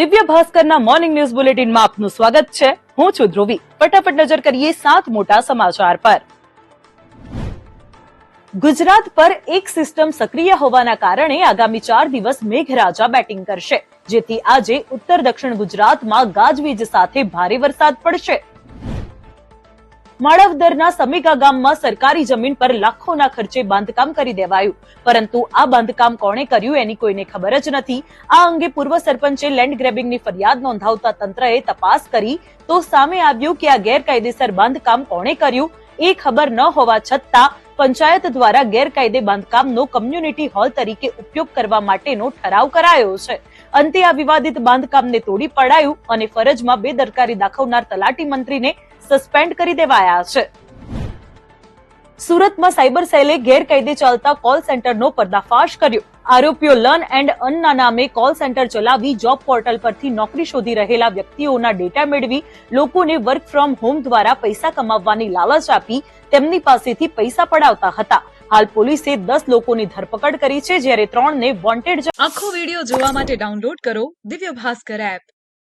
દિવ્ય ભાસ્કરના morning news બુલેટિનમાં આપનું સ્વાગત છે. હું છું ધ્રુવી. ફટાફટ નજર કરીએ 7 મોટા સમાચાર પર. ગુજરાત પર એક સિસ્ટમ સક્રિય હોવાના કારણે આગામી 4 દિવસ મેઘરાજા બેટિંગ કરશે, જેથી આજે ઉત્તર દક્ષિણ ગુજરાતમાં ગાજવીજ સાથે ભારે વરસાદ પડશે. માળવદરના સમીકા ગામમાં સરકારી જમીન પર લાખોના ખર્ચે બાંધકામ કરી દેવાયું, પરંતુ આ બાંધકામ કોણે કર્યું એની કોઈને ખબર જ નથી. આ અંગે પૂર્વ સરપંચે લેન્ડ ગ્રેબિંગની ફરિયાદ નોંધાવતા તંત્રએ તપાસ કરી તો સામે આવ્યું કે આ ગેરકાયદેસર બાંધકામ કોણે કર્યું એ ખબર ન હોવા છતાં પંચાયત દ્વારા ગેરકાયદે બાંધકામનો કમ્યુનિટી હોલ તરીકે ઉપયોગ કરવા માટેનો ઠરાવ કરાયો છે. અંતે આ વિવાદિત બાંધકામને તોડી પડાયું અને ફરજમાં બેદરકારી દાખવનાર તલાટી મંત્રીને સસ્પેન્ડ કરી દેવાયા છે. સુરતમાં સાયબર સેલે ગેરકાયદે ચાલતા કોલ સેન્ટરનો પર્દાફાશ કર્યો. આરોપીઓ લર્ન એન્ડ અર્નના નામે કોલ સેન્ટર ચલાવી જોબ પોર્ટલ પરથી નોકરી શોધી રહેલા વ્યક્તિઓના ડેટા મેળવી લોકોને વર્ક ફ્રોમ હોમ દ્વારા પૈસા કમાવવાની લાલચ આપી તેમની પાસેથી પૈસા પડાવતા હતા. હાલ પોલીસે 10 લોકોની ધરપકડ કરી છે, જ્યારે 3 ને વોન્ટેડ. આખો વિડિયો જોવા માટે ડાઉનલોડ કરો દિવ્ય ભાસ્કર એપ.